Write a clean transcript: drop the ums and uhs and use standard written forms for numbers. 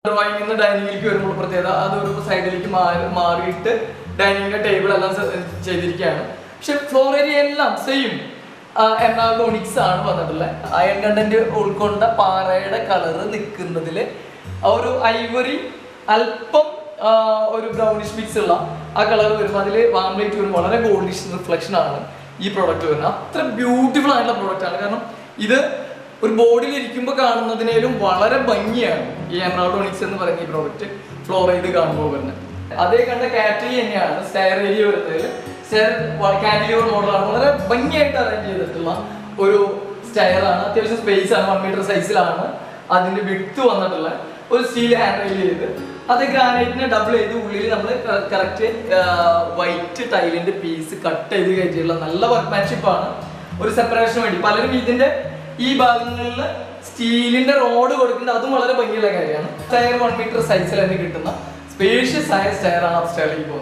ഡ്രോയിങ്ങിൽ ഡൈനിങ്ങിലേക്ക് വരുമ്പോൾ പ്രത്യേകത അതൊരു സൈഡിലേക്ക് മാറിയിട്ട് ഡൈനിങ്ങിന്റെ ടേബിൾ എല്ലാം ചെയ്തിരിക്കുകയാണ്. പക്ഷെ ഫ്ലോർ ഏരിയ എല്ലാം സെയിം എറണാകുളം ഒണിക്സ് ആണ് വന്നിട്ടുള്ളത്. അയൺ കണ്ടന്റ് ഉൾക്കൊണ്ട പാറയുടെ കളറ് നിൽക്കുന്നതിൽ ഒരു ഐവറി അല്പം ഒരു ബ്രൗണിഷ് മിക്സ് ഉള്ള ആ കളർ വരുമ്പോൾ അതിൽ വാം ലൈറ്റ് വരുമ്പോൾ വളരെ ഗോൾഡിഷ് റിഫ്ലക്ഷൻ ആണ് ഈ പ്രോഡക്റ്റ് വരുന്നത്. അത്ര ബ്യൂട്ടിഫുൾ ആയിട്ടുള്ള പ്രോഡക്റ്റ് ആണ്. കാരണം ഇത് ഒരു ബോർഡിൽ ഇരിക്കുമ്പോൾ കാണുന്നതിനേലും വളരെ ഭംഗിയാണ് ഈ എമറാൾഡ് ഒണിക്സ് എന്ന് പറയുന്ന ഈ പ്രോഡക്റ്റ് ഫ്ലോർ ചെയ്ത് കാണുമ്പോൾ വരുന്നത്. അതേ കണ്ട കാറ്ററി തന്നെയാണ് സ്റ്റെയർ ഏരിയ വരുന്നതിൽ. സ്റ്റെയർ കാൻഡിലിവർ മോഡലാണ്, വളരെ ഭംഗിയായിട്ട് അറേഞ്ച് ചെയ്തിട്ടുള്ള ഒരു സ്റ്റെയർ ആണ്. അത്യാവശ്യം സ്പേസ് ആണ്, 1 മീറ്റർ സൈസിലാണ് അതിന്റെ വിഡ്ത്ത് വന്നിട്ടുള്ള ഒരു സ്റ്റീൽ ഹാൻഡ് റെയിൽ ചെയ്ത് അത് ഗ്രാനൈറ്റിനെ ഡബിൾ ചെയ്ത് ഉള്ളിൽ നമ്മൾ കറക്റ്റ് വൈറ്റ് ടൈലിന്റെ പീസ് കട്ട് ചെയ്ത് കഴിച്ചിട്ടുള്ള നല്ല വർക്ക്മാൻഷിപ്പ് ആണ്. ഒരു സെപ്പറേഷന് വേണ്ടി പലരും ഇതിന്റെ ഈ ഭാഗങ്ങളിൽ സ്റ്റീലിന്റെ റോഡ് കൊടുക്കുന്നത് അതും വളരെ ഭംഗിയുള്ള കാര്യമാണ്. സ്റ്റെയർ 1 മീറ്റർ സൈസിൽ തന്നെ കിട്ടുന്ന സ്പേഷ്യസ് ആയ സ്റ്റെയർ ആണ് അപ്സ്റ്റെയറിലേക്ക് പോകുന്നത്.